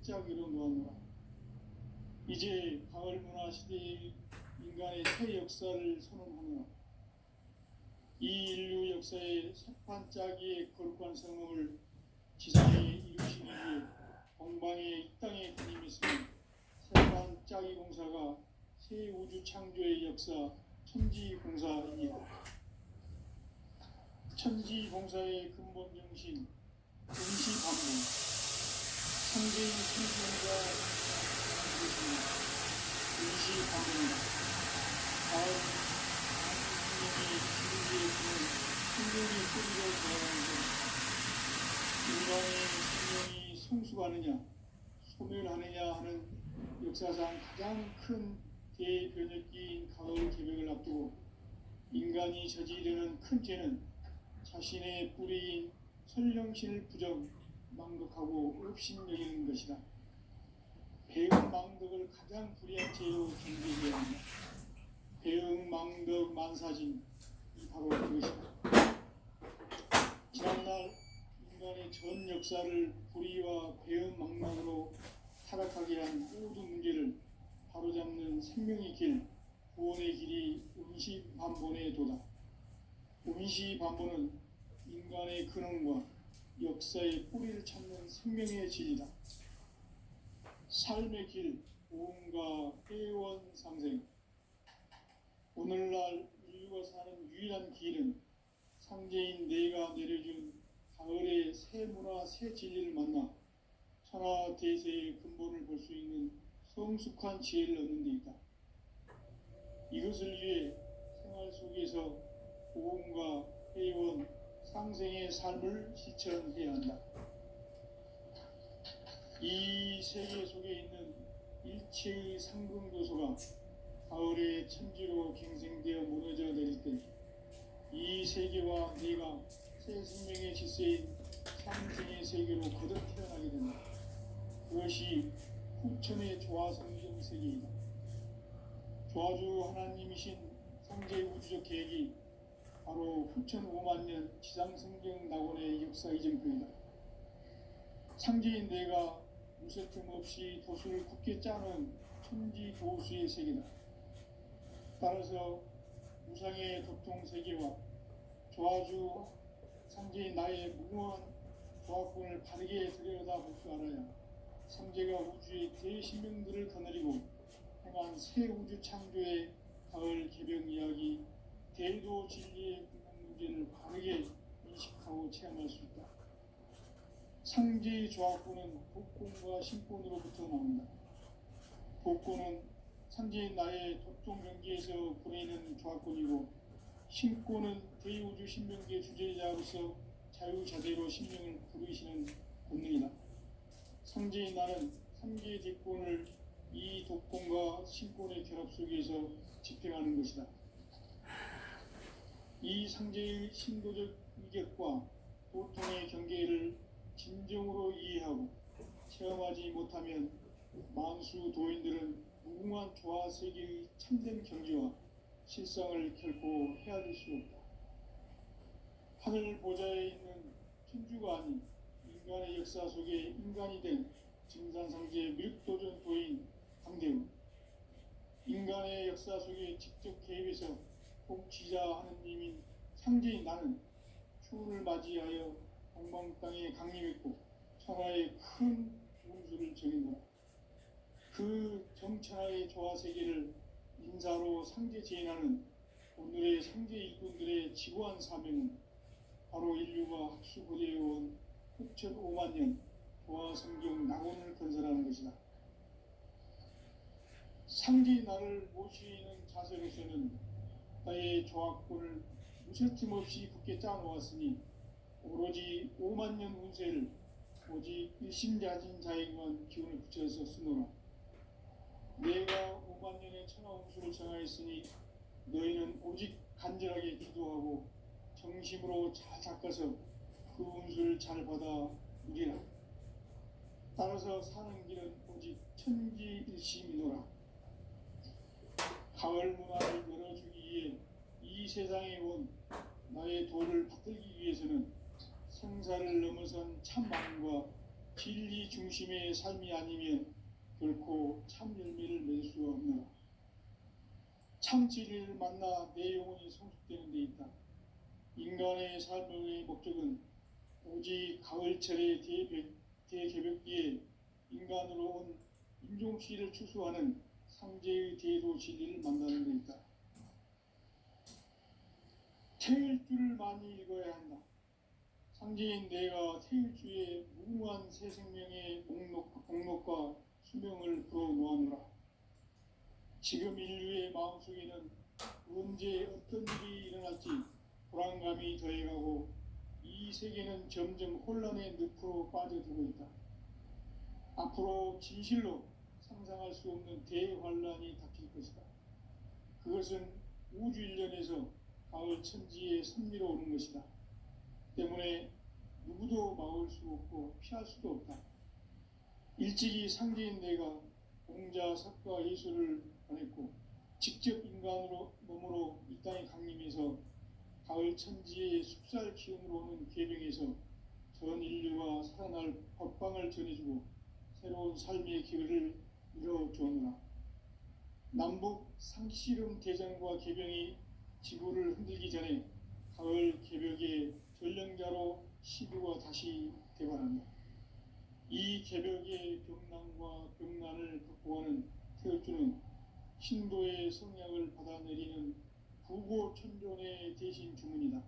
짝이로 놓았노라. 이제 가을 문화 시대의 인간의 새 역사를 선언하노라. 이 인류 역사의 석판짜기의 거룩한 성공을 지상에 이루시기 위해 동방의 이 땅에 군림했으니 석판짜기 공사가 새 우주 창조의 역사 천지공사이니라. 천지공사의 근본 정신 임시반복, 상대의 생존과 것입니다. 임시반복입니다. 다음 생명이 지구에 있는 생명의 뿌리로 돌아가는 것, 인간의 생명이 성숙하느냐 소멸하느냐 하는 역사상 가장 큰 대변혁기인 가을 개벽을 앞두고 인간이 저지르는 큰 죄는 자신의 뿌리인 설령신을 부정 망덕하고 업신여기는 것이다. 배응 망덕을 가장 불의한 죄로 경계해야 한다. 배응 망덕 만사진 이 바로 그것이다. 지난날 인간의 전 역사를 불의와 배응 망락으로 타락하게 한 모든 문제를 바로잡는 생명의 길, 구원의 길이 운시반본의 도다. 운시반본은 인간의 근원과 역사의 뿌리를 찾는 생명의 진리다. 삶의 길, 보험과 회원상생. 오늘날 인류가 사는 유일한 길은 상제인 내가 내려준 가을의 새 문화, 새 진리를 만나 천하대세의 근본을 볼 수 있는 성숙한 지혜를 얻는 데 있다. 이것을 위해 생활 속에서 보험과 회원, 상생의 삶을 실천해야 한다. 이 세계 속에 있는 일체의 상승도소가 가을의 천지로 갱생되어 무너져 내릴 때 이 세계와 내가 새 생명의 질서인 상생의 세계로 거듭 태어나게 된다. 그것이 후천의 조화성경 세계이다. 조화주 하나님이신 상제 우주적 계획이 바로 후천 5만 년 지상성경 낙원의 역사 이전표이다. 상제인 내가 무쇠 틈 없이 도수를 굳게 짜는 천지 도수의 세계다. 따라서 무상의 도통 세계와 조화주 상제인 나의 무궁한 조화권을 바르게 들여다볼 줄 알아야 상제가 우주의 대신명들을 거느리고 행한 새 우주 창조의 가을 개벽 이야기 대도 진리의 근본 문제를 바르게 인식하고 체험할 수 있다. 상제의 조화권은 복권과 신권으로부터 나온다. 복권은 상제인 나의 도통 경계에서 보내는 조화권이고 신권은 대우주 신명계 주제자로서 자유자재로 신명을 부르시는 본능이다. 상제인 나는 3개의 대권을 이 독권과 신권의 결합 속에서 집행하는 것이다. 이 상제의 신도적 위격과 도통의 경계를 진정으로 이해하고 체험하지 못하면 만수 도인들은 무궁한 조화 세계의 참된 경지와 실상을 결코 헤아릴 수 없다. 하늘 보좌에 있는 천주가 아닌 인간의 역사 속에 인간이 된 증산상제 미륵도전 도인 강대우. 인간의 역사 속에 직접 개입해서 통치자 하느님인 상제인 나는 추운을 맞이하여 동방 땅에 강림했고 천하의 큰 운수를 정했노라. 그 정천하의 조화세계를 인사로 상제 제인하는 오늘의 상제 일꾼들의 지고한 사명은 바로 인류가 학수고대해온 후천 5만 년 조화성경 낙원을 건설하는 것이다. 상제인 나를 모시는 자세로서는 나의 조화권을 무쇠틈 없이 굳게 짜놓았으니 오로지 5만 년 운세를 오직 일심자진 자에게만 기운을 붙여서 쓰노라. 내가 5만 년의 천하 운수를 정하였으니 너희는 오직 간절하게 기도하고 정심으로 잘 닦아서 그 운수를 잘 받아 누리라. 따라서 사는 길은 오직 천지일심이노라. 가을 문화를 열어주기 위해 이 세상에 온 나의 도를 받들기 위해서는 생사를 넘어선 참 마음과 진리 중심의 삶이 아니면 결코 참 열매를 맺을 수가 없노라. 참 진리를 만나 내 영혼이 성숙되는 데 있다. 인간의 삶의 목적은 오직 가을철의 대개벽기에 인간으로 온 인종씨를 추수하는 상제의 대도 진리를 만나는 데 있다. 태일주를 많이 읽어야 한다. 상제인 내가 태일주의 무궁한 새 생명의 목록과 수명을 불어놓아노라. 지금 인류의 마음속에는 언제 어떤 일이 일어날지 불안감이 더해가고 이 세계는 점점 혼란의 늪으로 빠져들고 있다. 앞으로 진실로 상상할 수 없는 대환란이 닥칠 것이다. 그것은 우주 일련에서 가을 천지의 섭리로 오는 것이다. 때문에 누구도 막을 수 없고 피할 수도 없다. 일찍이 상제인 내가 공자, 석가, 예수를 보냈고 직접 인간으로 몸으로 이 땅에 강림해서 가을 천지의 숲살 기운으로 오는 계명에서 전 인류가 살아날 법방을 전해주고 새로운 삶의 길을 이뤄주었노라. 남북 상씨름 대전과 개병이 지구를 흔들기 전에 가을 개벽의 전령자로 시부가 다시 대발한다. 이 개벽의 병난과 병난을 극복하는 태울주는 신도의 성약을 받아내리는 구고천존의 대신 주문이다.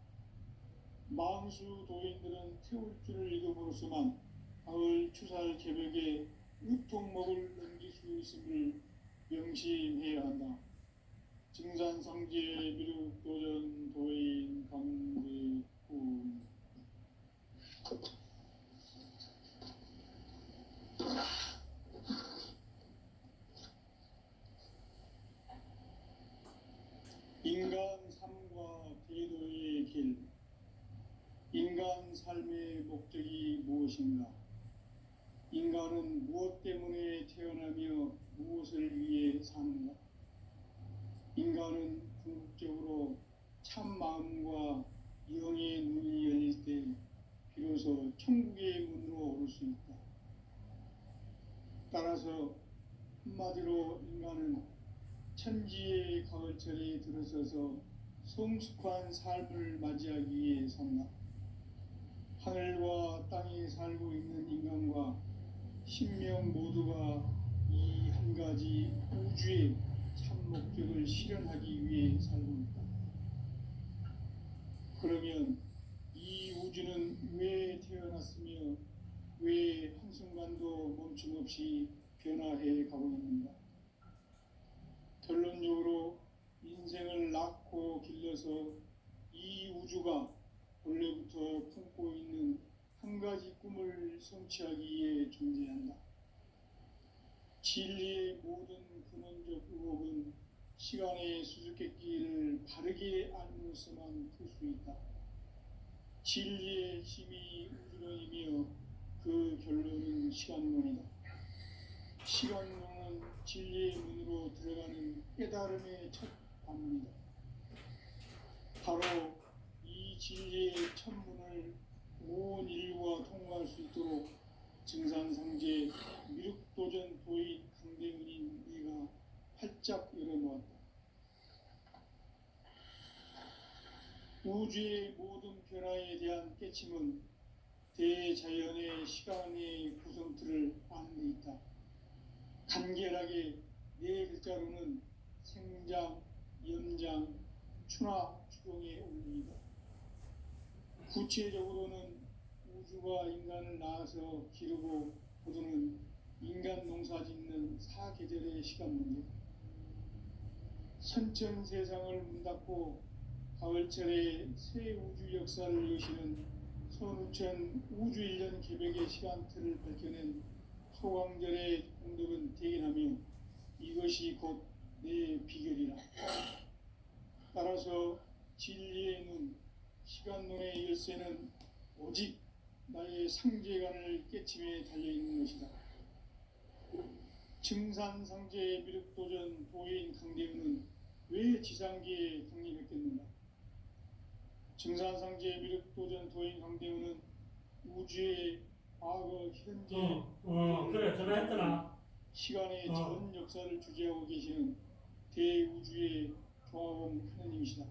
망수 도인들은 태울주를 읽음으로써만 가을 추살 개벽의 의통목을 넘길 수 있음을 명심해야 한다. 증산상제 미륵도전 도인 강대군 인간 삶과 대도의 길. 인간 삶의 목적이 무엇인가? 인간은 무엇 때문에 태어나며 무엇을 위해 사는가? 인간은 궁극적으로 참 마음과 영의 눈이 열릴 때 비로소 천국의 문으로 오를 수 있다. 따라서 한마디로 인간은 천지의 가을철에 들어서서 성숙한 삶을 맞이하기 위해 산다. 하늘과 땅에 살고 있는 인간과 신명 모두가 이 한 가지 우주의 참 목적을 실현하기 위해 살고 있다. 그러면 이 우주는 왜 태어났으며 왜 한순간도 멈춤없이 변화해 가고 있는가? 결론적으로 인생을 낳고 길러서 이 우주가 원래부터 품고 있는 한 가지 꿈을 성취하기 위해 존재한다. 진리의 모든 근원적 의혹은 시간의 수수께끼를 바르게 알므로서만 풀 수 있다. 진리의 힘이 우주론이며 그 결론은 시간론이다. 시간론은 진리의 문으로 들어가는 깨달음의 첫 관문이다. 바로 이 진리의 첫 문을 온 인류가 통과할 수 있도록 증산상제 미륵도전 도인 강대은인 네가 활짝 열어놓았다. 우주의 모든 변화에 대한 깨침은 대자연의 시간의 구성틀을 아는 데 있다. 간결하게 네 글자로는 생장, 연장, 추나 추동의 원리이다. 구체적으로는 우주가 인간을 낳아서 기르고 거두는 인간 농사 짓는 사계절의 시간 문제. 선천 세상을 문닫고 가을철에 새 우주 역사를 여시는 선우천 우주일년 개벽의 시간틀을 밝혀낸 소강절의 공덕은 대견하며 이것이 곧 내 비결이라. 따라서 진리의 눈, 시간론의 열쇠는 오직 나의 상제관을 깨침에 달려있는 것이다. 증산상제 미륵도전 도인 강대은은 왜 지상계에 강림했겠는가? 증산상제 미륵도전 도인 강대은은 우주의 과거, 현재, 그래, 전화했더나. 시간의 어. 전 역사를 주재하고 계시는 대우주의 조화원 하느님이시다.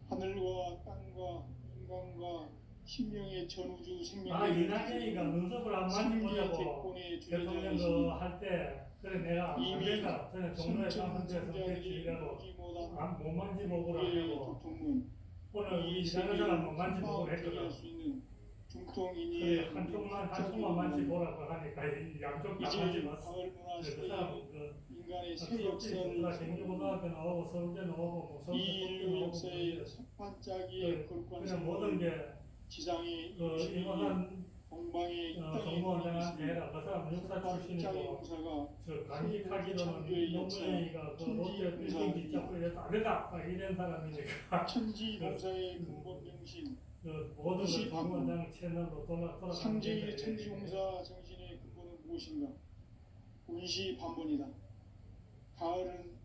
하늘과 땅과 인간과 신명의 전우주 생명을 이낙연이가 눈썹을 한 번씩 상계 보자고 대권의 대통령 주재자이시니 할 때, 그래, 내가 안 이미 된다. 저는 종로에 상선대에서 선천성자들이 대치라고 보지 못한 못 만지보고 우리의 하냐고. 도통문, 오늘 우리 이 이상한 사람 못 만지보고 세계를 했거든. 할 수 있는 중통인이 그래, 한쪽만 만지보라고 하니까 이 양쪽 다 이제 만지봤어. 가을 문화 그 시대에 사람 인간의 새 수업지 역사를 좋더라. 경기고등학교 나오고 서울대 나오고 뭐 이 서울대 인류 나오고 역사의 첫 반짝이의 거룩한 그냥 모든 게 지상의 이모한 공방의 땅에 정보원장한테 해라. 그 사람 육사 반짝이 출신이고 공사가 저 간직하기로는 노무현이가 그 롯데 빌딩 짓자고 이랬다 안 된다 막 이런 사람이니까 천지 공사의 근본 정신 그 모든 걸 정보원장 채널로 돌아가는 상제의 천지공사 정신의 근본은 무엇인가? 운시 반본이다. 가을은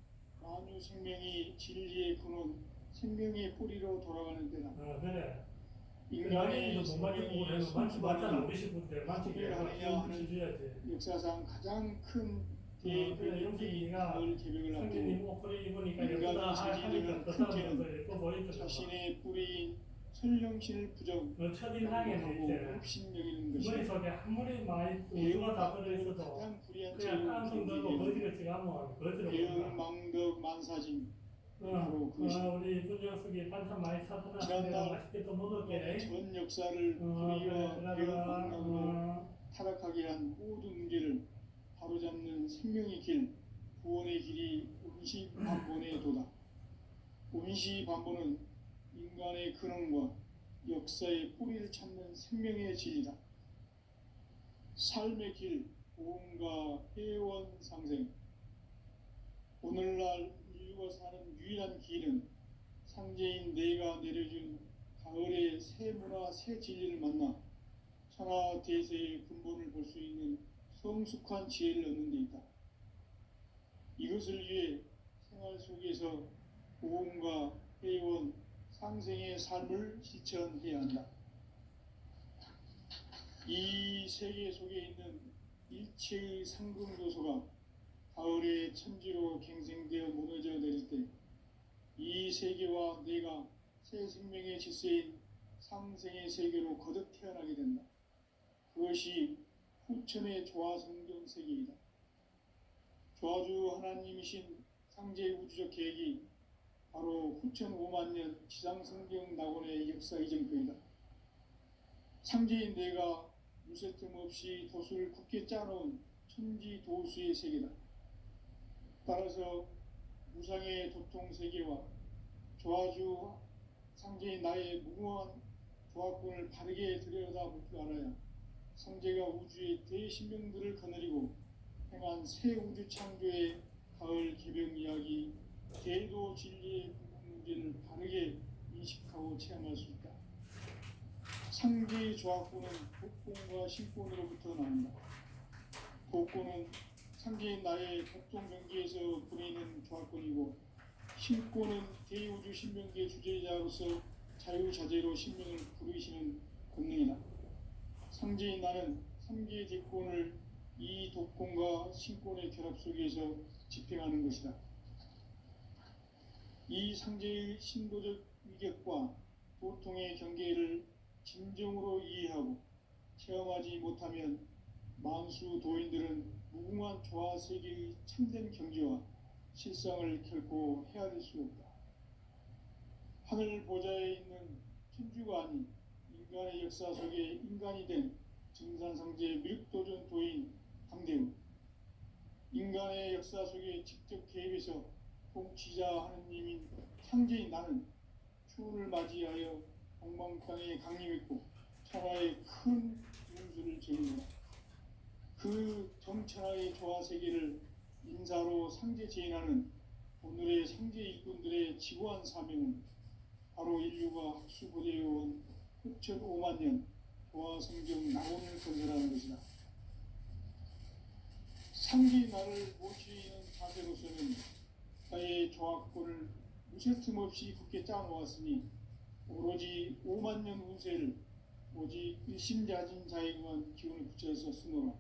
만유 생명이 진리의 근원, 생명의 뿌리로 돌아가는 때다. 그래. 인간의 못 만지고 그래서 만지봤잖아 우리 식구인데 만지게 하느냐 하는 줘야지. 역사상 가장 큰 그래 영식이 네가 가을 계획을 상진이 앞두고 옷걸이 입으니까 인간이 예쁘다 하니까 그 사람도 생기는 예뻐 보이더라고. 자신의 뿌리인 설령신을 부정 첫인상에는 이제 흡신여기는 것이다. 머릿속에 아무리 많이 우주가 다 들어있어도 가장 불의한 그냥 깡통 들고 거지같이 가면 거지로 대응 본다. 망덕 만사진 바로 그것이다. 우리 분정숙이 반찬 많이 사드나 내가 지난날 맛있게 또 먹을게. 전 역사를 불의와 대응 망덕으로 타락하게 한 모든 문제를 바로잡는 생명의 길, 구원의 길이 운시반본의 도다. 운시반본은 인간의 근원과 역사의 뿌리를 찾는 생명의 진리다. 삶의 길, 보험과 회원 상생. 오늘날 인류가 사는 유일한 길은 상제인 내가 내려준 가을의 새 문화, 새 진리를 만나 천하 대세의 근본을 볼 수 있는 성숙한 지혜를 얻는 데 있다. 이것을 위해 생활 속에서 보험과 회원, 상생의 삶을 실천해야 한다. 이 세계 속에 있는 일체의 상금 요소가 가을의 천지로 갱생되어 무너져 내릴 때 이 세계와 내가 새 생명의 질서인 상생의 세계로 거듭 태어나게 된다. 그것이 후천의 조화성경 세계이다. 조화주 하나님이신 상제의 우주적 계획이 바로 후천 5만 년 지상성경 낙원의 역사 이정표이다. 상제인 내가 무쇠틈 없이 돛을 굳게 짜놓은 천지 도수의 세계다. 따라서 무상의 도통 세계와 조화주 상제인 나의 무궁한 조화권을 바르게 들여다볼 줄 알아야 상제가 우주의 대신명들을 거느리고 행한 새 우주 창조의 가을 개병 이야기, 대도 진리의 궁극 문제를 바르게 인식하고 체험할 수 있다. 상제의 조화권은 복권과 신권으로부터 나온다. 복권은 상제인 나의 복종 경계에서 보내는 조화권이고, 신권은 대우주 신명계 주제자로서 자유자재로 신명을 부르시는 권능이다. 상제인 나는 3개의 대권을 이 독권과 신권의 결합 속에서 집행하는 것이다. 이 상제의 신도적 위격과 도통의 경계를 진정으로 이해하고 체험하지 못하면 만수 도인들은 무궁한 조화 세계의 참된 경지와 실상을 결코 헤아릴 수 없다. 하늘 보좌에 있는 천주가 아닌 인간의 역사 속에 인간이 된 증산상제 미륵도전 도인 강대우, 인간의 역사 속에 직접 개입해서 통치자 하느님인 상제인 나는 추운을 맞이하여 동방 땅에 강림했고 천하의 큰 운수를 제공하다. 그 정천하의 조화 세계를 인사로 상제 제인하는 오늘의 상제 일꾼들의 지구한 사명은 바로 인류가 학수고대해온 후천 5만 년 조화 성경 낙원을 건설하는 것이다. 상제의 나를 모시는 자세로서는 나의 조화권을 무쇠틈 없이 굳게 짜놓았으니 오로지 5만 년 운세를 오직 일심자진 자에게만 기운을 붙여서 쓰노라.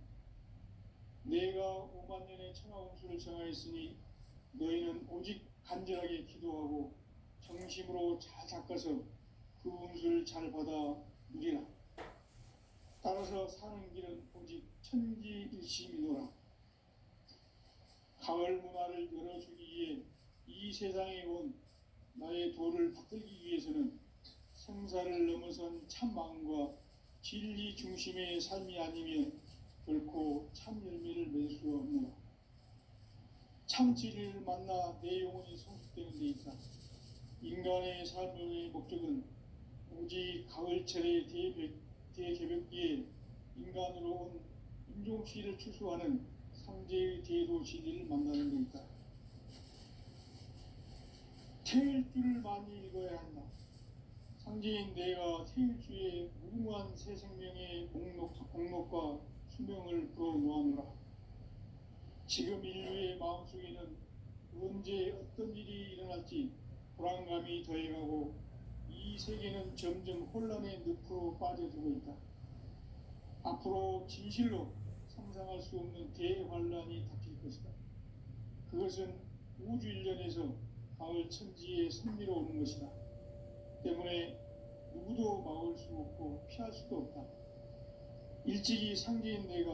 내가 5만 년의 천하운수를 정하였으니 너희는 오직 간절하게 기도하고 정심으로 잘 닦아서 그 운수를 잘 받아 누리라. 따라서 사는 길은 오직 천지일심이노라. 가을 문화를 열어주기 위해 이 세상에 온 나의 도를 받들기 위해서는 생사를 넘어선 참 마음과 진리 중심의 삶이 아니면 결코 참 열매를 맺을 수 없노라. 참 진리를 만나 내 영혼이 성숙되는 데 있다. 인간의 삶의 목적은 오직 가을철의 대개벽기에 인간으로 온 인종시를 추수하는 상제의 대도 진리를 만나는 데 있다. 태일 줄을 많이 읽어야 한다. 상제인 내가 태일주의 무궁한 새 생명의 공록과 수명을 불어놓아노라. 지금 인류의 마음속에는 언제 어떤 일이 일어날지 불안감이 더해가고 이 세계는 점점 혼란의 늪으로 빠져들고 있다. 앞으로 진실로 상상할 수 없는 대환란이 닥칠 것이다. 그것은 우주 일련에서 가을 천지의 섭리로 오는 것이다. 때문에 누구도 막을 수 없고 피할 수도 없다. 일찍이 상제인 내가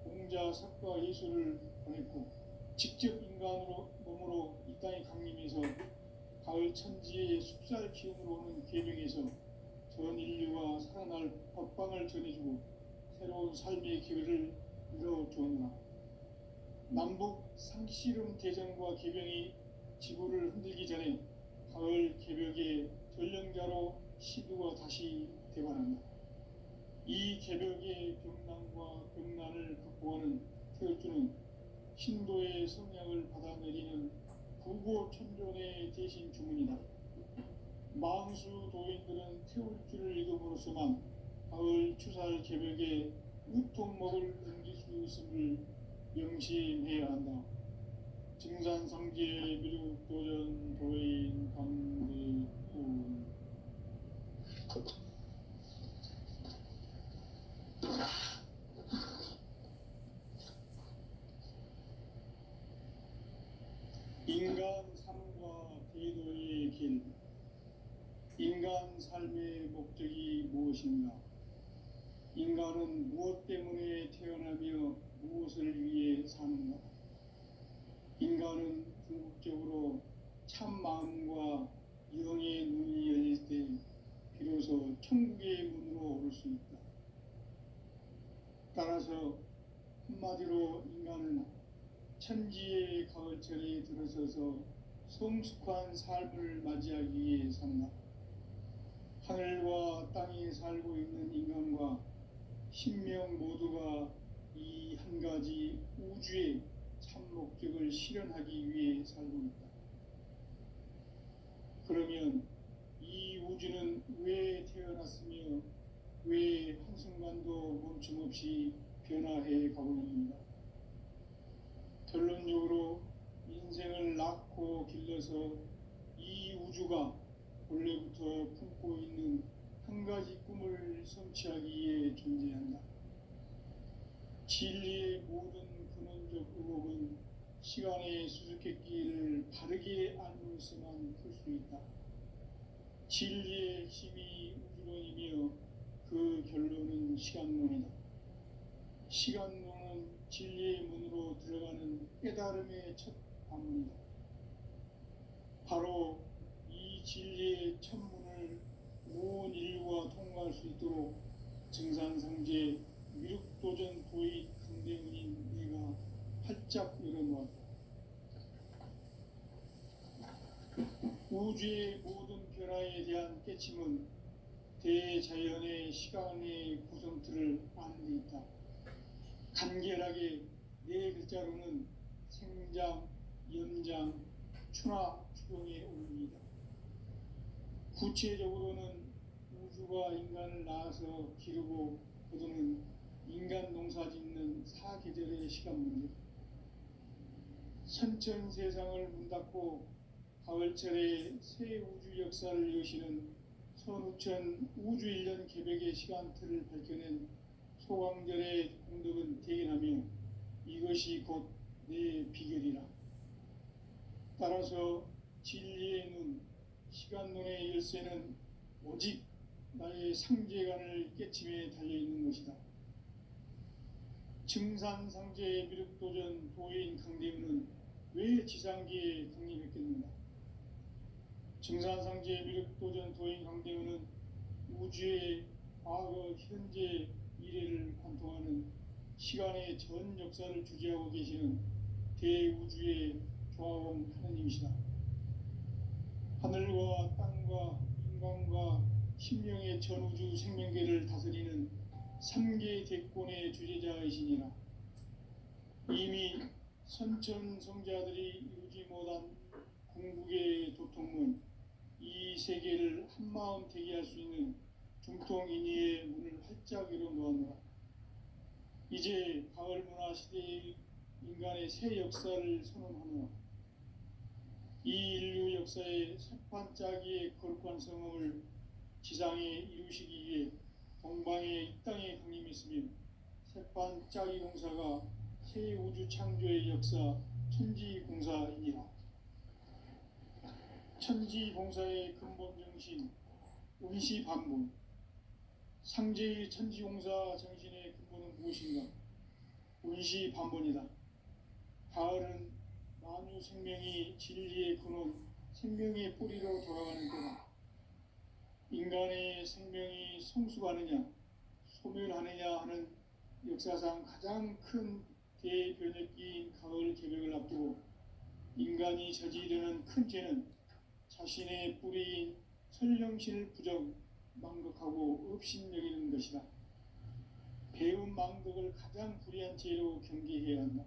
공자, 석가, 예수를 보냈고 직접 인간으로 몸으로 이 땅에 강림해서 가을 천지의 숲살 기운으로 오는 계명에서 전 인류와 살아날 법방을 전해주고 새로운 삶의 기회를 이뤄주었노라. 남북 상씨름 대전과 개병이 지구를 흔들기 전에 가을 개벽의 전령자로 시두가 다시 대관한다. 이 개벽의 병난과 병난을 극복하는 태울주는 신도의 성향을 받아내리는 구고천존의 대신 주문이다. 망수 도인들은 태울주를 읽음으로써만 가을 추살 개벽에 우통목을 넘길 수 있음을 명심해야 한다. 증산성제 미륵도전 도인 감대훈. 인간 삶과 대도의 길. 인간 삶의 목적이 무엇인가? 인간은 무엇 때문에 태어나며 무엇을 위해 사는가? 인간은 궁극적으로 참 마음과 영의 눈이 열릴 때 비로소 천국의 문으로 오를 수 있다. 따라서 한마디로 인간은 천지의 가을철에 들어서서 성숙한 삶을 맞이하기 위해 산다. 하늘과 땅에 살고 있는 인간과 신명 모두가 이 한 가지 우주의 참 목적을 실현하기 위해 살고 있다. 그러면 이 우주는 왜 태어났으며 왜 한순간도 멈춤없이 변화해 가고 있는가? 결론적으로 인생을 낳고 길러서 이 우주가 본래부터 품고 있는 한 가지 꿈을 성취하기 위해 존재한다. 진리의 모든 근원적 의혹은 시간의 수수께끼를 바르게 알므로서만 풀 수 있다. 진리의 핵심이 우주론이며 그 결론은 시간론이다. 시간론은 진리의 문으로 들어가는 깨달음의 첫 방문이다. 바로 이 진리의 첫 문을 온 인류가 통과할 수 있도록 증산상제 미륵도전 도의 강대훈인 내가 활짝 열어놓았다. 우주의 모든 변화에 대한 깨침은 대자연의 시간의 구성틀을 아는 데 있다. 간결하게 네 글자로는 생장, 연장, 추나 추동의 원리이다. 구체적으로는 우주가 인간을 낳아서 기르고 거두는 인간 농사 짓는 사계절의 시간 문제. 선천 세상을 문 닫고 가을철에 새 우주 역사를 여시는 선우천 우주일년 개백의 시간틀을 밝혀낸 소강절의 공덕은 대견하며 이것이 곧 내 비결이라. 따라서 진리의 눈, 시간론의 열쇠는 오직 나의 상제관을 깨침에 달려있는 것이다. 증산상제의 미륵도전 도인 강대우는 왜 지상기에 강림했겠는가? 증산상제의 미륵도전 도인 강대우는 우주의 과거, 현재, 미래를 관통하는 시간의 전 역사를 주재하고 계시는 대우주의 조화원 하느님이시다. 하늘과 땅과 인간과 신명의 전우주 생명계를 다스리는 삼계 대권의 주재자이시니라. 이미 선천성자들이 이루지 못한 궁극의 도통문, 이 세계를 한마음 되게 할 수 있는 중통인의의 문을 활짝 열어 놓았노라. 이제 가을 문화 시대의 인간의 새 역사를 선언하노라. 이 인류 역사의 새판짜기의 거룩한 성음을 지상에 이루시기 위해 동방의 이 땅에 강림했으며 새판짜기 공사가 새 우주 창조의 역사 천지공사이니라. 천지공사의 근본 정신 운시반본, 상제의 천지공사 정신의 근본은 무엇인가? 운시반본이다. 가을은 만유 생명이 진리의 근원, 생명의 뿌리로 돌아가는 때다. 인간의 생명이 성숙하느냐, 소멸하느냐 하는 역사상 가장 큰 대변혁기인 가을 개벽을 앞두고 인간이 저지르는 큰 죄는 자신의 뿌리인 설령신을 부정, 망덕하고 업신여기는 것이다. 배움 망덕을 가장 불의한 죄로 경계해야 한다.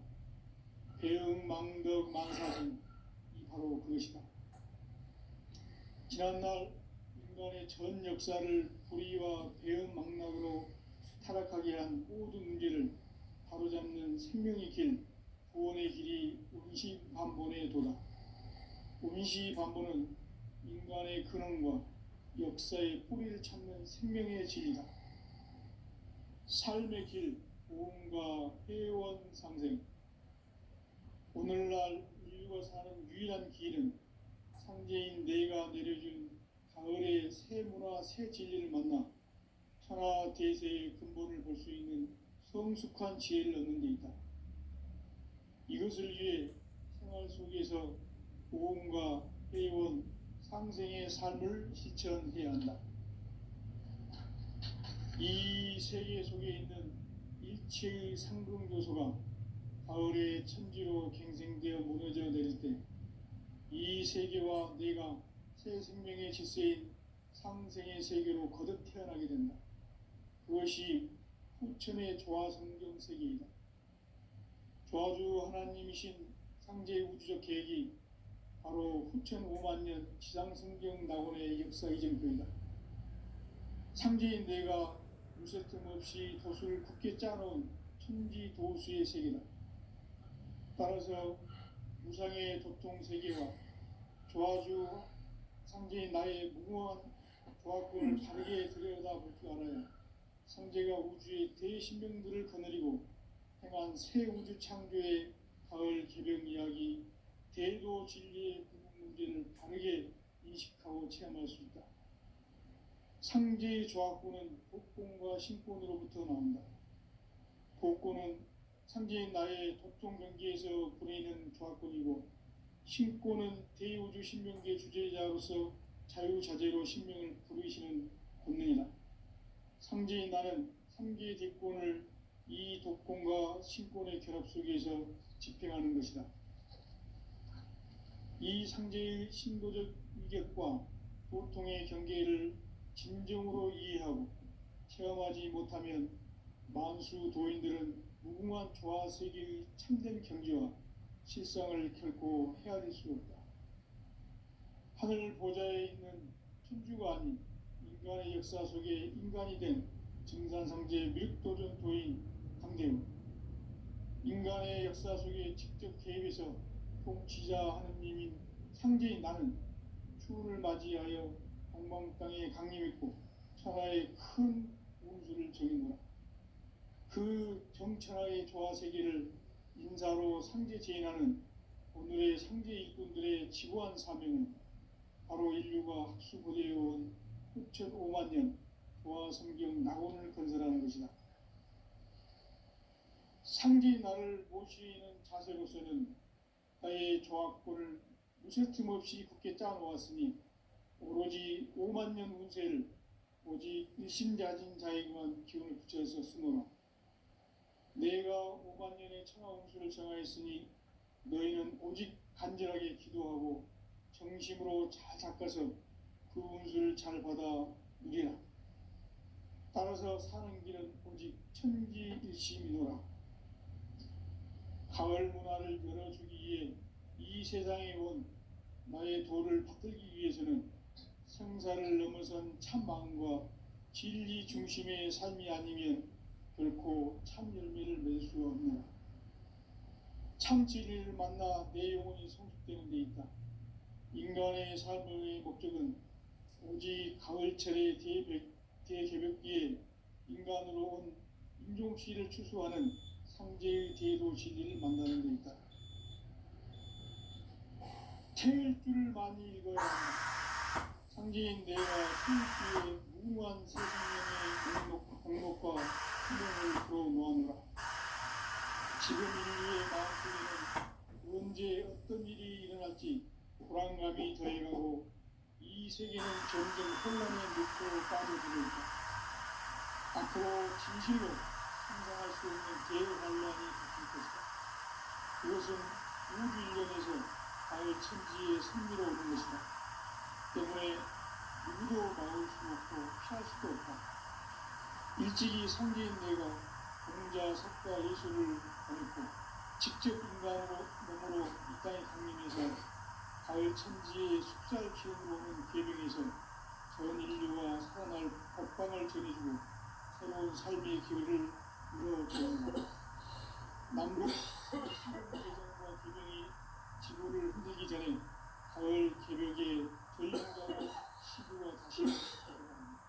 배움 망덕 만사진, 이 바로 그것이다. 지난날 인간의 전 역사를 불의와 배움 망락으로 타락하게 한 모든 문제를 바로잡는 생명의 길, 구원의 길이 운시반본의 도다. 운시반본은 인간의 근원과 역사의 뿌리를 찾는 생명의 진리다. 삶의 길, 보험과 회원 상생. 오늘날 인류가 사는 유일한 길은 상제인 내가 내려준 가을의 새 문화, 새 진리를 만나 천하 대세의 근본을 볼 수 있는 성숙한 지혜를 얻는 데 있다. 이것을 위해 생활 속에서 보험과 회원, 상생의 삶을 실천해야 한다. 이 세계 속에 있는 일체의 상승조소가 가을의 천지로 갱생되어 무너져 내릴 때 이 세계와 내가 새 생명의 질서인 상생의 세계로 거듭 태어나게 된다. 그것이 후천의 조화성경 세계이다. 조화주 하나님이신 상제의 우주적 계획이 바로 후천 5만 년 지상성경 낙원의 역사 이전표이다. 상제인 내가 무쇠 틈 없이 도수를 굳게 짜놓은 천지 도수의 세계다. 따라서 무상의 도통 세계와 조화주 상제인 나의 무궁한 조화권을 다르게 들여다볼 줄 알아야 상제가 우주의 대신명들을 거느리고 행한 새 우주 창조의 가을 개벽 이야기, 대도 진리의 구분 문제를 다르게 인식하고 체험할 수 있다. 상제의 조화권은 복권과 신권으로부터 나온다. 복권은 상제인 나의 도통 경계에서 보내는 조화권이고, 신권은 대우주 신명계 주제자로서 자유자재로 신명을 부르시는 권능이다. 상제인 나는 3개의 대권을 이 독권과 신권의 결합 속에서 집행하는 것이다. 이 상제의 신도적 위격과 도통의 경계를 진정으로 이해하고 체험하지 못하면 만수 도인들은 무궁한 조화세계의 참된 경지와 실상을 결코 헤아릴 수 없다. 하늘 보좌에 있는 천주가 아닌 인간의 역사 속에 인간이 된 증산상제 미륵도전 도인 강대우, 인간의 역사 속에 직접 개입해서 통치자 하느님인 상제인 나는 추운을 맞이하여 동방 땅에 강림했고 천하의 큰 운수를 정해노라. 그 정천하의 조화세계를 인사로 상제 제인하는 오늘의 상제 일꾼들의 지고한 사명은 바로 인류가 학수고대해온 6,5만 년 조화성경 낙원을 건설하는 것이다. 상제의 나를 모시는 자세로서는 나의 조합권을 무쇠틈 없이 굳게 짜놓았으니 오로지 5만 년 운세를 오직 일심자진 자에게만 기운을 붙여서 쓰노라. 내가 5만 년의 천하 운수를 정하였으니 너희는 오직 간절하게 기도하고 정심으로 잘 닦아서 그 운수를 잘 받아 누리라. 따라서 사는 길은 오직 천지일심이노라. 가을 문화를 열어주기 위해 이 세상에 온 나의 도를 받들기 위해서는 생사를 넘어선 참 마음과 진리 중심의 삶이 아니면 결코 참 열매를 맺을 수 없노라. 참 진리를 만나 내 영혼이 성숙되는 데 있다. 인간의 삶의 목적은 오직 가을철의 대개벽기에 인간으로 온 인종씨를 추수하는 상제의 대도 진리를 만나는 데 있다. 태일 줄을 많이 읽어야 한다. 상제인 내가 태일 뒤에 무궁한 새 생명의 공목과 희망을 불어놓아노라. 지금 인류의 마음속에는 언제 어떤 일이 일어날지 불안감이 더해가고 이 세계는 점점 혼란의 늪으로 빠져들고 있다. 앞으로 진실로 상상할 수 없는 대환란이 닥칠 것이다. 그것은 우주 일련에서 가을 천지에 승리로오는 것이다. 때문에 누구도 막을 수 없고 피할 수도 없다. 일찍이 상제인 내가 공자, 석가, 예수를 보냈고 직접 인간으로 몸으로 이 땅에 강림해서 가을 천지의 숫살 기운으로 오는 계명에서 전 인류와 살아날 법방을 전해주고 새로운 삶의 기회를 이뤄주는 남북 개정과 개명이 지구를 흔들기 전에 가을 개벽에 전륜과 시구가 다시 돌아갑니다.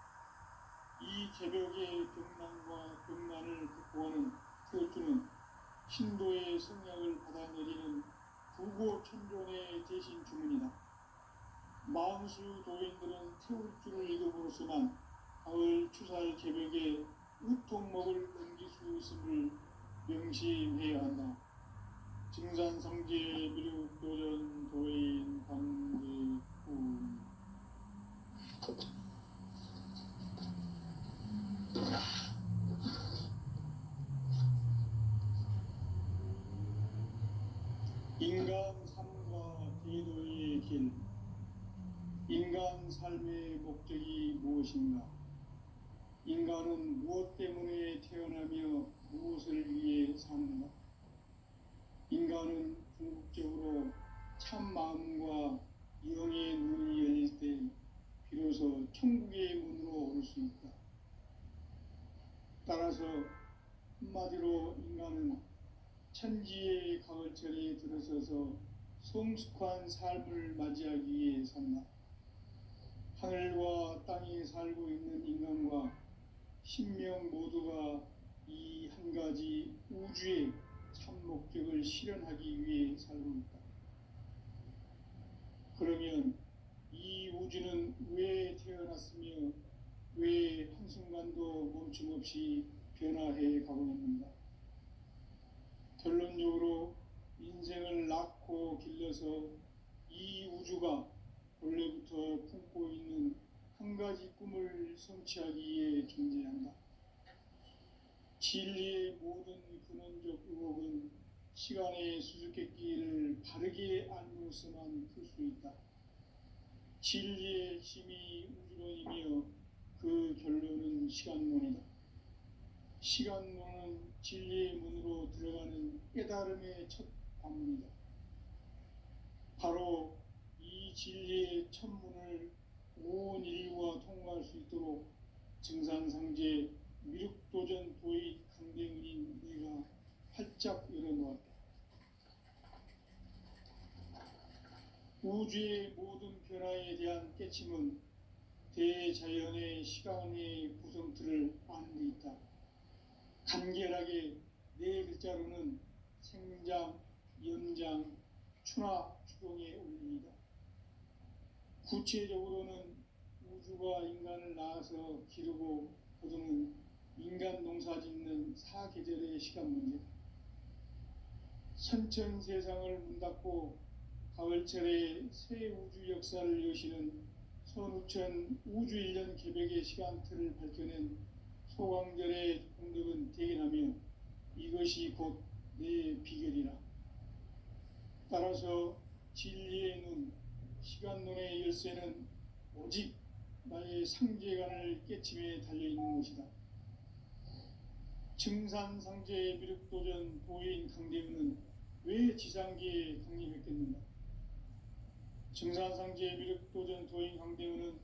이 개벽의 병난과 병난을 극복하는 태우주는 신도의 성약을 받아내리는 부고천존의 대신 주문이다. 만수 도인들은 태울주를 읽음으로써만 가을 추살 개벽에 우통목을 넘길 수 있음을 명심해야 한다. 증산성제 미륵도전 도인 방대후. 인간 삶과 대도의 길. 인간 삶의 목적이 무엇인가? 인간은 무엇 때문에 태어나며 무엇을 위해 사는가? 인간은 궁극적으로 참 마음과 영의 눈이 열릴 때 비로소 천국의 문으로 오를 수 있다. 따라서 한마디로 인간은 천지의 가을철에 들어서서 성숙한 삶을 맞이하기 위해 산다. 하늘과 땅에 살고 있는 인간과 신명 모두가 이 한 가지 우주의 참 목적을 실현하기 위해 살고 있다. 그러면 이 우주는 왜 태어났으며 왜 한순간도 멈춤없이 변화해 가고 있는가? 결론적으로 인생을 낳고 길러서 이 우주가 원래부터 품고 있는 한 가지 꿈을 성취하기 위해 존재한다. 진리의 모든 근원적 의혹은 시간의 수수께끼를 바르게 알므로서만 풀 수 있다. 진리의 핵심이 우주론이며 그 결론은 시간론이다. 시간론은 진리의 문으로 들어가는 깨달음의 첫 관문이다. 바로 이 진리의 첫 문을 온 인류가 통과할 수 있도록 증산상제 미륵도전 도의 강대문인 내가 활짝 열어놓았다. 우주의 모든 변화에 대한 깨침은 대자연의 시간의 구성틀을 아는 데 있다. 간결하게 네 글자로는 생장, 연장, 추나 추동에 올립니다. 구체적으로는 우주가 인간을 낳아서 기르고 거두는 인간 농사 짓는 사계절의 시간 문제, 선천 세상을 문 닫고 가을철에 새 우주 역사를 여시는 선우천 우주 1년 개벽의 시간틀을 밝혀낸 소강절의 공덕은 대견하며 이것이 곧 내 비결이라. 따라서 진리의 눈, 시간론의 열쇠는 오직 나의 상제관을 깨침에 달려있는 것이다. 증산상제의 미륵도전 도인 강대우는 왜 지상계에 강림했겠는가? 증산상제의 미륵도전 도인 강대우는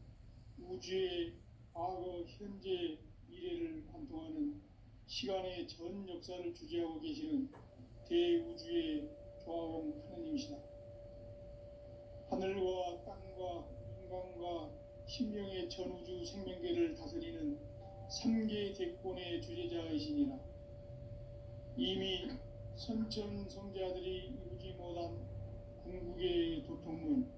우주의 과거, 현재, 미래를 관통하는 시간의 전 역사를 주재하고 계시는 대우주의 조화공 하느님이시다. 하늘과 땅과 인간과 신명의 전우주 생명계를 다스리는 3계 대권의 주재자이시니라. 이미 선천 성자들이 이루지 못한 궁극의 도통문,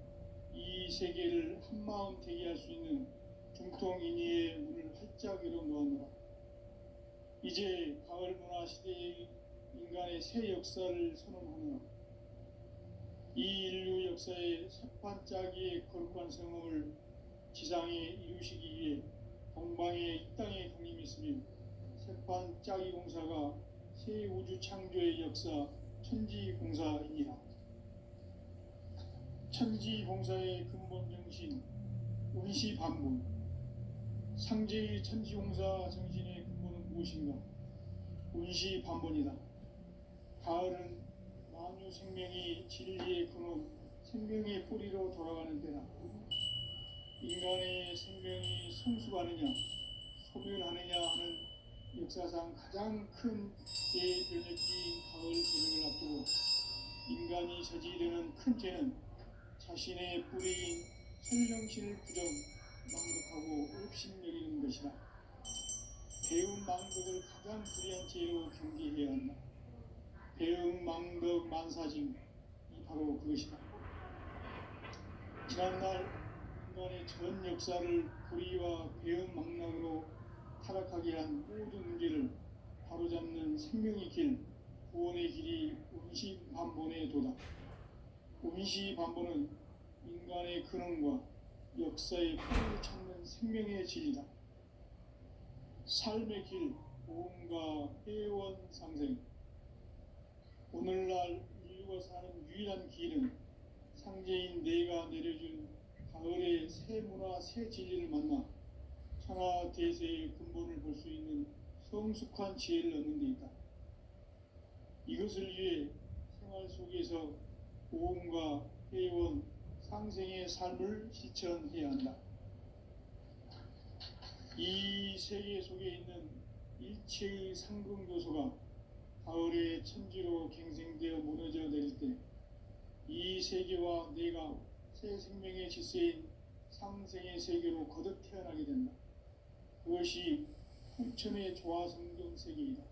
이 세계를 한마음 되게 할 수 있는 중통인의의 문을 활짝 열어 놓았노라. 이제 가을 문화 시대의 인간의 새 역사를 선언하노라. 이 인류 역사의 새판짜기의 거룩한 성험을 지상에 이루시기 위해 동방의 이 땅에 강림했으며 새판짜기 공사가 새 우주 창조의 역사 천지공사이니라. 천지공사의 근본 정신 운시반본, 상제의 천지공사 정신의 근본은 무엇인가? 운시반본이다. 가을은 만유 생명이 진리의 근원, 생명의 뿌리로 돌아가는 때다. 인간의 생명이 성숙하느냐, 소멸하느냐 하는 역사상 가장 큰 대변혁기인 가을 개벽을 앞두고 인간이 저지르는 큰 죄는 자신의 뿌리인 설령신을 부정, 망덕하고 업신여기는 것이다. 배운 망덕을 가장 불의한 죄로 경계해야 한다. 배응 망덕 만사징, 이 바로 그것이다. 지난날 인간의 전 역사를 불의와 배응 망락으로 타락하게 한 모든 문제를 바로잡는 생명의 길, 구원의 길이 운시반본의 도다. 운시반본은 인간의 근원과 역사의 뿌리를 찾는 생명의 진리다. 삶의 길, 보험과 회원 상생. 오늘날 인류가 사는 유일한 길은 상제인 내가 내려준 가을의 새 문화, 새 진리를 만나 천하 대세의 근본을 볼 수 있는 성숙한 지혜를 얻는 데 있다. 이것을 위해 생활 속에서 보험과 회원, 상생의 삶을 실천해야 한다. 이 세계 속에 있는 일체의 상금 요소가 가을의 천지로 갱생되어 무너져 내릴 때 이 세계와 내가 새 생명의 질서인 상생의 세계로 거듭 태어나게 된다. 그것이 후천의 조화성경 세계이다.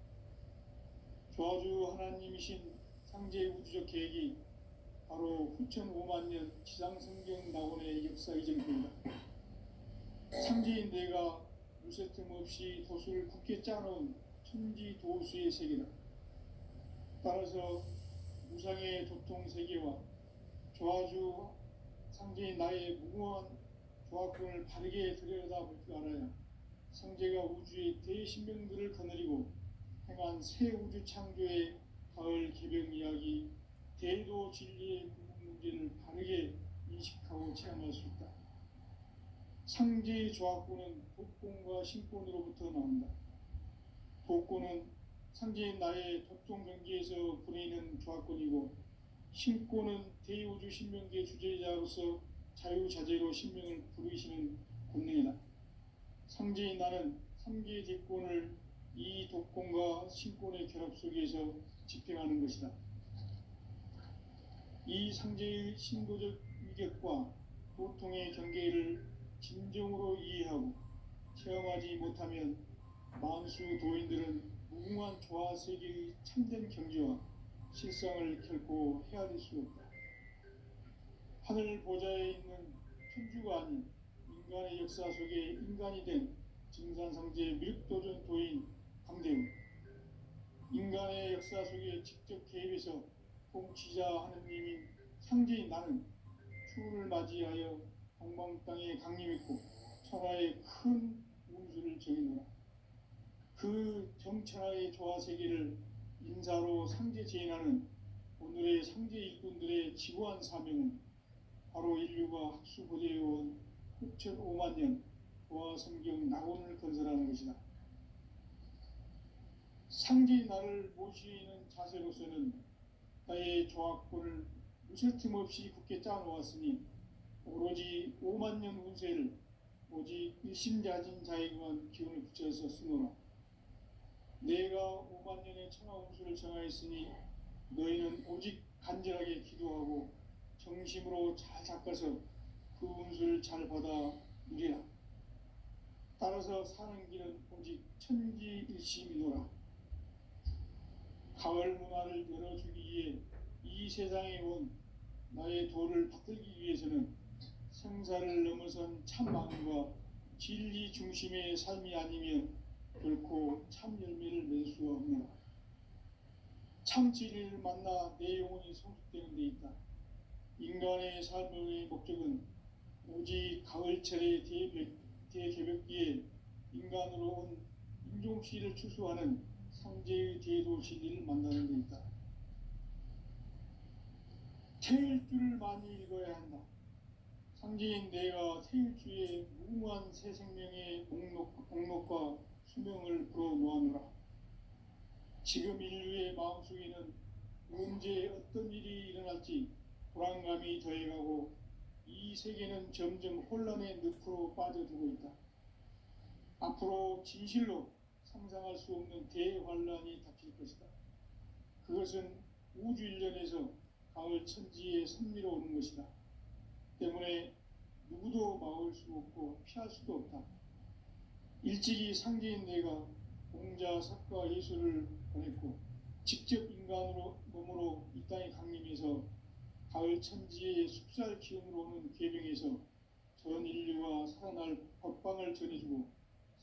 조화주 하나님이신 상제 우주적 계획이 바로 후천 5만 년 지상성경 낙원의 역사 이정표이다. 상제인 내가 무쇠틈 없이 도수를 굳게 짜놓은 천지 도수의 세계다. 따라서 무상의 도통 세계와 조화주 상제인 나의 무궁한 조화권을 바르게 들여다볼 줄 알아야 상제가 우주의 대신명들을 거느리고 행한 새 우주 창조의 가을 개벽 이야기, 대도 진리의 근본 문제를 바르게 인식하고 체험할 수 있다. 상제의 조화권은 독권과 신권으로부터 나온다. 독권은 상제인 나의 독종 경계에서 부리는 조화권이고, 신권은 대우주 신명계 주제자로서 자유자재로 신명을 부르시는 권능이다. 상제인 나는 3계 대권을 이 독권과 신권의 결합 속에서 집행하는 것이다. 이 상제의 신도적 위격과 도통의 경계를 진정으로 이해하고 체험하지 못하면 만수 도인들은 무궁한 조화 세계의 참된 경지와 실상을 결코 헤아릴 수 없다. 하늘 보좌에 있는 천주가 아닌 인간의 역사 속에 인간이 된 증산상제 미륵도전 도인 강대우, 인간의 역사 속에 직접 개입해서 통치자 하느님인 상제인 나는 추운을 맞이하여 동방 땅에 강림했고 천하의 큰 운수를 정해놓아 그 정천하의 조화 세계를 인사로 상제 제인하는 오늘의 상제 일꾼들의 지고한 사명은 바로 인류가 학수고대해온 6,5만 년 조화 성경 낙원을 건설하는 것이다. 상제인 나를 모시는 자세로서는 나의 조합권을 무설틈 없이 굳게 짜놓았으니 오로지 5만 년 운세를 오직 일심자진 자에게만 기운을 붙여서 쓰노라. 내가 5만 년의 천하 운수를 정하였으니 너희는 오직 간절하게 기도하고 정심으로 잘 닦아서 그 운수를 잘 받아 누리라. 따라서 사는 길은 오직 천지일심이노라. 가을 문화를 열어주기 위해 이 세상에 온 나의 도를 받들기 위해서는 생사를 넘어선 참 마음과 진리 중심의 삶이 아니면 결코 참 열매를 맺을 수가 없노라. 참 진리를 만나 내 영혼이 성숙되는 데 있다. 인간의 삶의 목적은 오직 가을철의 대개벽기에 인간으로 온 인종씨를 추수하는 상제의 대도 진리를 만나는 데 있다. 태일주를 많이 읽어야 한다. 상제인 내가 태일주의 무궁한 새 생명의 목록과 수명을 불어놓아노라. 지금 인류의 마음속에는 언제 어떤 일이 일어날지 불안감이 더해가고 이 세계는 점점 혼란의 늪으로 빠져들고 있다. 앞으로 진실로 상상할 수 없는 대환란이 닥칠 것이다. 그것은 우주 일련에서 가을 천지에 선미로 오는 것이다. 때문에 누구도 막을 수 없고 피할 수도 없다. 일찍이 상제인 내가 공자, 석가, 예수를 보냈고 직접 인간으로 몸으로 이 땅에 강림해서 가을 천지의 숲살 기운으로 오는 계병에서 전 인류가 살아날 법방을 전해주고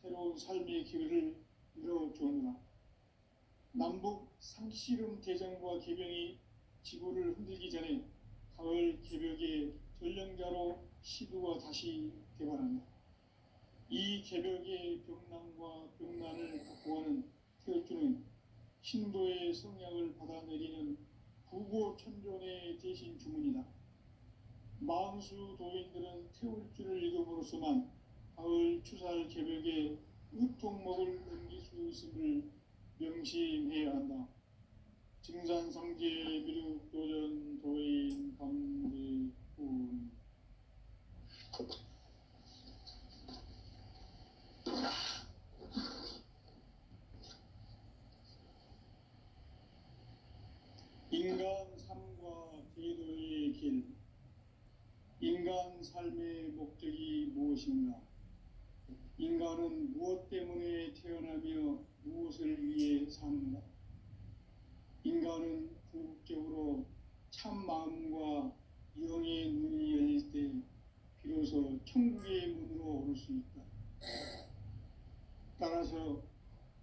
새로운 삶의 기회를 열어주오노라. 남북 상씨름 대전과 계병이 지구를 흔들기 전에 가을 개벽의 전령자로 시두가 다시 개발한다. 이 개벽의 병난과 병난을 극복하는 태울주는 신도의 성약을 받아내리는 부고천존의 대신 주문이다. 만수 도인들은 태울주를 읽음으로써만 가을 추살 개벽에 으통목을 넘길 수 있음을 명심해야 한다. 증산상제 미륵도전 도인 감리군. 인간 삶과 기도의 길. 인간 삶의 목적이 무엇인가? 인간은 무엇 때문에 태어나며 무엇을 위해 사는가? 인간은 궁극적으로 참 마음과 영의 눈이 열릴 때 비로소 천국의 문으로 오를 수 있다. 따라서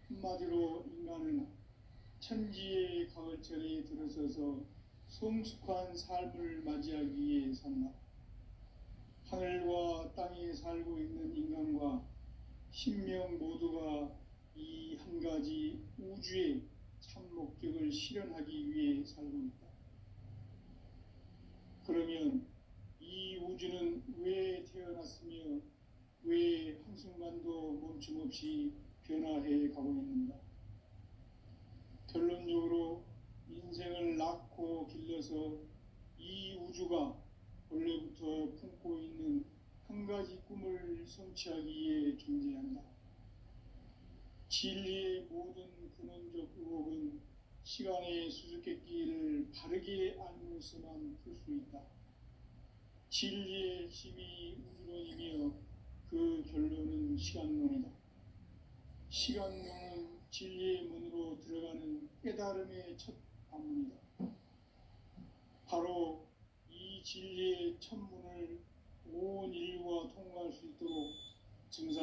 한마디로 인간은 천지의 가을철에 들어서서 성숙한 삶을 맞이하기 위해 산다. 하늘과 땅에 살고 있는 인간과 신명 모두가 이 한 가지 우주의 참 목적을 실현하기 위해 살고 있다. 그러면 이 우주는 왜 태어났으며 왜 한순간도 멈춤없이 변화해 가고 있는가? 결론적으로 인생을 낳고 길러서 이 우주가 원래부터 품고 있는 한 가지 꿈을 성취하기 위해 존재한다. 진리의 모든 근원적 의혹은 시간의 수수께끼를 바르게 알므로서만 풀 수 있다. 진리의 핵심이 우주론이며 그 결론은 시간론이다. 시간론은 진리의 문으로 들어가는 깨달음의 첫 방문이다. 바로 이 진리의 첫 문을 온 인류가 통과할 수 있도록 증상